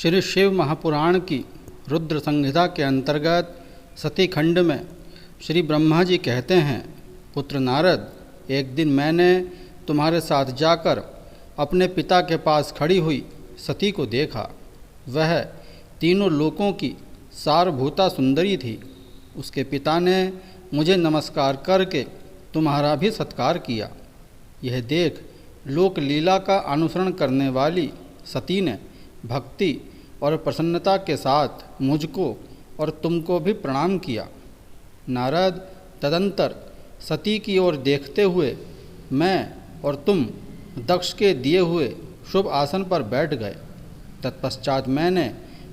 श्री शिव महापुराण की रुद्र संहिता के अंतर्गत सती खंड में श्री ब्रह्मा जी कहते हैं, पुत्र नारद, एक दिन मैंने तुम्हारे साथ जाकर अपने पिता के पास खड़ी हुई सती को देखा। वह तीनों लोकों की सारभूता सुंदरी थी। उसके पिता ने मुझे नमस्कार करके तुम्हारा भी सत्कार किया। यह देख लोक लीला का अनुसरण करने वाली सती ने भक्ति और प्रसन्नता के साथ मुझको और तुमको भी प्रणाम किया। नारद, तदंतर सती की ओर देखते हुए मैं और तुम दक्ष के दिए हुए शुभ आसन पर बैठ गए। तत्पश्चात मैंने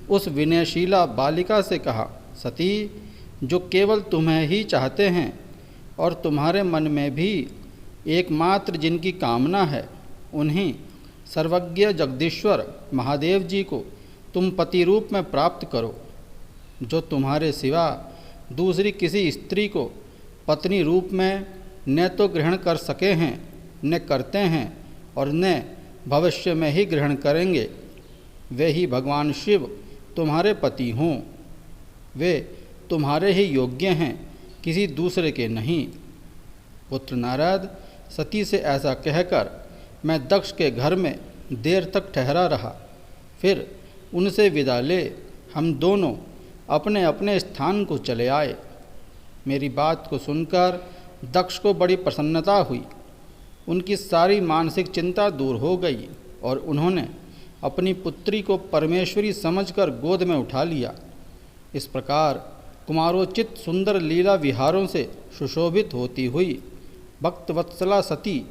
उस विनयशीला बालिका से कहा, सती, जो केवल तुम्हें ही चाहते हैं और तुम्हारे मन में भी एकमात्र जिनकी कामना है, उन्हीं सर्वज्ञ जगदीश्वर महादेव जी को तुम पति रूप में प्राप्त करो, जो तुम्हारे सिवा दूसरी किसी स्त्री को पत्नी रूप में न तो ग्रहण कर सके हैं, न करते हैं और न भविष्य में ही ग्रहण करेंगे। वे ही भगवान शिव तुम्हारे पति हों। वे तुम्हारे ही योग्य हैं, किसी दूसरे के नहीं। पुत्र नारद, सती से ऐसा कहकर मैं दक्ष के घर में देर तक ठहरा रहा। फिर उनसे विदा ले हम दोनों अपने अपने स्थान को चले आए। मेरी बात को सुनकर दक्ष को बड़ी प्रसन्नता हुई। उनकी सारी मानसिक चिंता दूर हो गई और उन्होंने अपनी पुत्री को परमेश्वरी समझकर गोद में उठा लिया। इस प्रकार कुमारोचित सुंदर लीला विहारों से सुशोभित होती हुई भक्तवत्सला सती,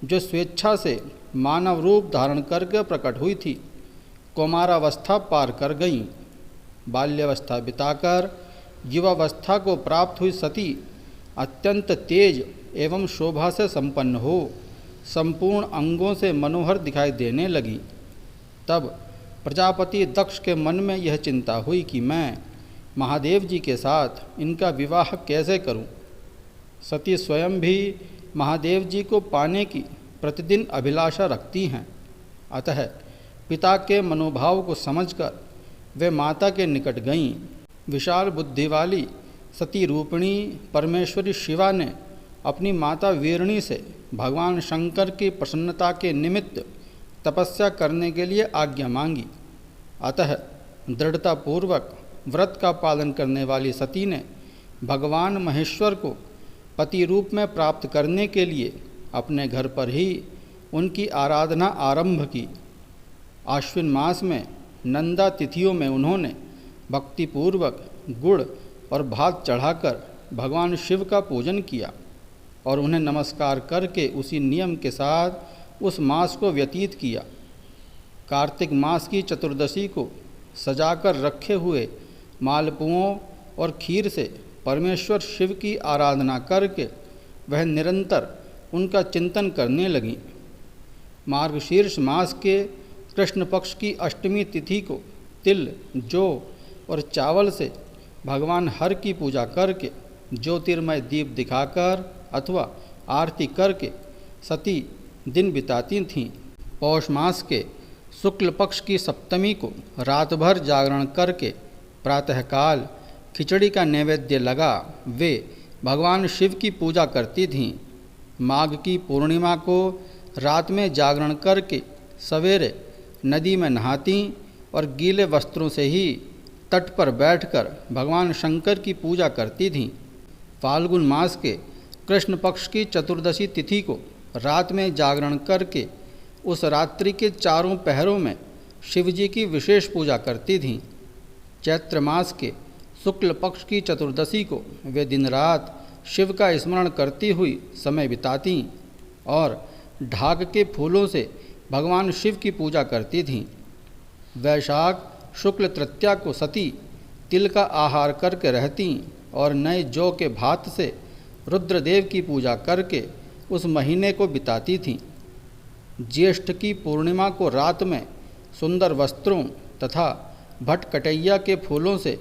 जो स्वेच्छा से मानव रूप धारण करके प्रकट हुई थी, कौमारावस्था पार कर गईं। बाल्यावस्था बिताकर युवावस्था को प्राप्त हुई सती अत्यंत तेज एवं शोभा से संपन्न हो संपूर्ण अंगों से मनोहर दिखाई देने लगी। तब प्रजापति दक्ष के मन में यह चिंता हुई कि मैं महादेव जी के साथ इनका विवाह कैसे करूं। सती स्वयं भी महादेव जी को पाने की प्रतिदिन अभिलाषा रखती हैं। अतः पिता के मनोभाव को समझकर वे माता के निकट गईं। विशाल बुद्धि वाली सती रूपिणी परमेश्वरी शिवा ने अपनी माता वीरणी से भगवान शंकर की प्रसन्नता के निमित्त तपस्या करने के लिए आज्ञा मांगी। अतः दृढ़तापूर्वक व्रत का पालन करने वाली सती ने भगवान महेश्वर को पति रूप में प्राप्त करने के लिए अपने घर पर ही उनकी आराधना आरंभ की। आश्विन मास में नंदा तिथियों में उन्होंने भक्तिपूर्वक गुड़ और भात चढ़ाकर भगवान शिव का पूजन किया और उन्हें नमस्कार करके उसी नियम के साथ उस मास को व्यतीत किया। कार्तिक मास की चतुर्दशी को सजाकर रखे हुए मालपुओं और खीर से परमेश्वर शिव की आराधना करके वह निरंतर उनका चिंतन करने लगी। मार्गशीर्ष मास के कृष्ण पक्ष की अष्टमी तिथि को तिल, जौ और चावल से भगवान हर की पूजा करके ज्योतिर्मय दीप दिखाकर अथवा आरती करके सती दिन बिताती थीं। पौष मास के शुक्ल पक्ष की सप्तमी को रात भर जागरण करके प्रातःकाल खिचड़ी का नैवेद्य लगा वे भगवान शिव की पूजा करती थीं। माघ की पूर्णिमा को रात में जागरण करके सवेरे नदी में नहाती और गीले वस्त्रों से ही तट पर बैठकर भगवान शंकर की पूजा करती थीं। फाल्गुन मास के कृष्ण पक्ष की चतुर्दशी तिथि को रात में जागरण करके उस रात्रि के चारों पहरों में शिवजी की विशेष पूजा करती थीं। चैत्र मास के शुक्ल पक्ष की चतुर्दशी को वे दिन रात शिव का स्मरण करती हुई समय बिताती और ढाक के फूलों से भगवान शिव की पूजा करती थीं। वैशाख शुक्ल तृतीया को सती तिल का आहार करके रहती और नए जौ के भात से रुद्रदेव की पूजा करके उस महीने को बिताती थीं। ज्येष्ठ की पूर्णिमा को रात में सुंदर वस्त्रों तथा भटकटैया के फूलों से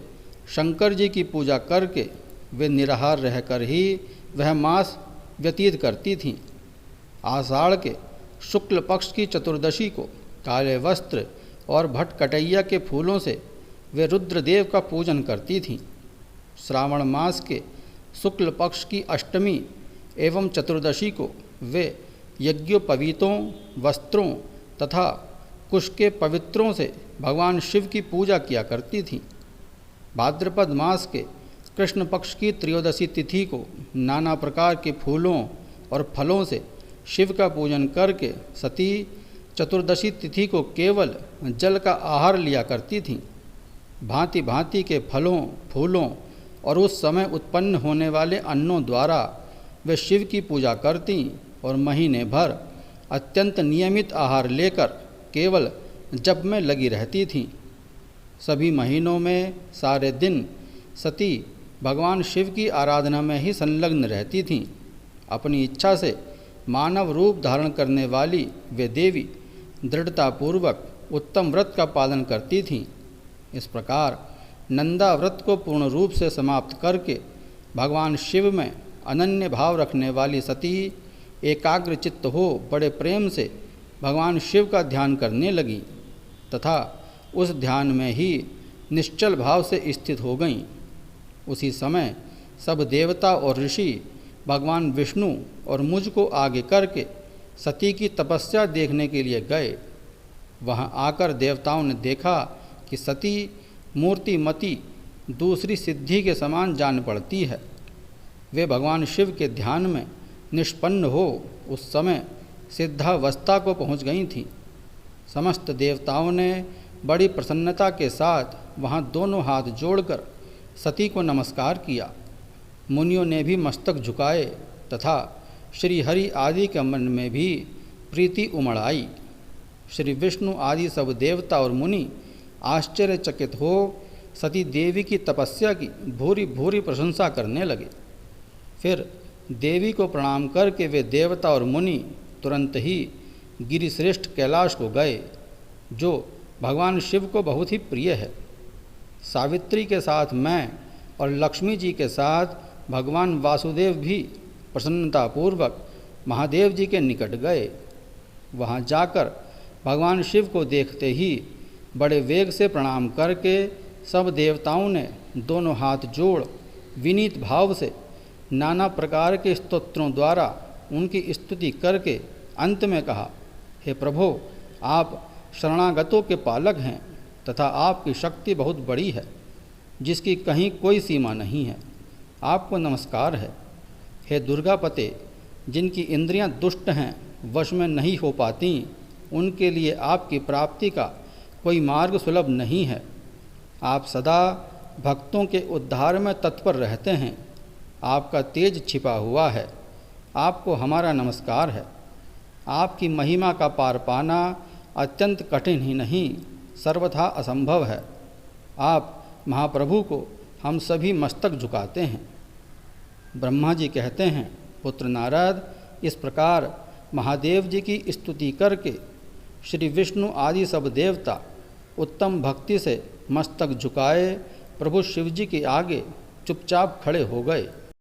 शंकर जी की पूजा करके वे निराहार रहकर ही वह मास व्यतीत करती थीं। आषाढ़ के शुक्ल पक्ष की चतुर्दशी को काले वस्त्र, और भटकटैया के फूलों से वे रुद्रदेव का पूजन करती थीं। श्रावण मास के शुक्ल पक्ष की अष्टमी एवं चतुर्दशी को वे यज्ञोपवीतों, वस्त्रों तथा कुश के पवित्रों से भगवान शिव की पूजा किया करती थीं। भाद्रपद मास के कृष्ण पक्ष की त्रयोदशी तिथि को नाना प्रकार के फूलों और फलों से शिव का पूजन करके सती चतुर्दशी तिथि को केवल जल का आहार लिया करती थीं। भांति भांति के फलों, फूलों और उस समय उत्पन्न होने वाले अन्नों द्वारा वे शिव की पूजा करती और महीने भर अत्यंत नियमित आहार लेकर केवल जप में लगी रहती थीं। सभी महीनों में सारे दिन सती भगवान शिव की आराधना में ही संलग्न रहती थीं। अपनी इच्छा से मानव रूप धारण करने वाली वे देवी दृढ़तापूर्वक उत्तम व्रत का पालन करती थीं। इस प्रकार नंदा व्रत को पूर्ण रूप से समाप्त करके भगवान शिव में अनन्य भाव रखने वाली सती एकाग्र चित्त हो बड़े प्रेम से भगवान शिव का ध्यान करने लगी तथा उस ध्यान में ही निश्चल भाव से स्थित हो गईं। उसी समय सब देवता और ऋषि भगवान विष्णु और मुझ को आगे करके सती की तपस्या देखने के लिए गए। वहां आकर देवताओं ने देखा कि सती मूर्तिमती दूसरी सिद्धि के समान जान पड़ती है। वे भगवान शिव के ध्यान में निष्पन्न हो उस समय सिद्धावस्था को पहुंच गई थीं। समस्त देवताओं ने बड़ी प्रसन्नता के साथ वहां दोनों हाथ जोड़कर सती को नमस्कार किया। मुनियों ने भी मस्तक झुकाए तथा श्री हरि आदि के मन में भी प्रीति उमड़ आई। श्री विष्णु आदि सब देवता और मुनि आश्चर्यचकित हो सती देवी की तपस्या की भूरी भूरी प्रशंसा करने लगे। फिर देवी को प्रणाम करके वे देवता और मुनि तुरंत ही गिरिश्रेष्ठ कैलाश को गए, जो भगवान शिव को बहुत ही प्रिय है। सावित्री के साथ मैं और लक्ष्मी जी के साथ भगवान वासुदेव भी प्रसन्नतापूर्वक महादेव जी के निकट गए। वहाँ जाकर भगवान शिव को देखते ही बड़े वेग से प्रणाम करके सब देवताओं ने दोनों हाथ जोड़ विनीत भाव से नाना प्रकार के स्तोत्रों द्वारा उनकी स्तुति करके अंत में कहा, हे प्रभो, आप शरणागतों के पालक हैं तथा आपकी शक्ति बहुत बड़ी है, जिसकी कहीं कोई सीमा नहीं है। आपको नमस्कार है। हे दुर्गापते, जिनकी इंद्रियां दुष्ट हैं, वश में नहीं हो पाती, उनके लिए आपकी प्राप्ति का कोई मार्ग सुलभ नहीं है। आप सदा भक्तों के उद्धार में तत्पर रहते हैं। आपका तेज छिपा हुआ है। आपको हमारा नमस्कार है। आपकी महिमा का पार पाना अत्यंत कठिन ही नहीं, सर्वथा असंभव है। आप महाप्रभु को हम सभी मस्तक झुकाते हैं। ब्रह्मा जी कहते हैं, पुत्र नारद, इस प्रकार महादेव जी की स्तुति करके श्री विष्णु आदि सब देवता उत्तम भक्ति से मस्तक झुकाए प्रभु शिव जी के आगे चुपचाप खड़े हो गए।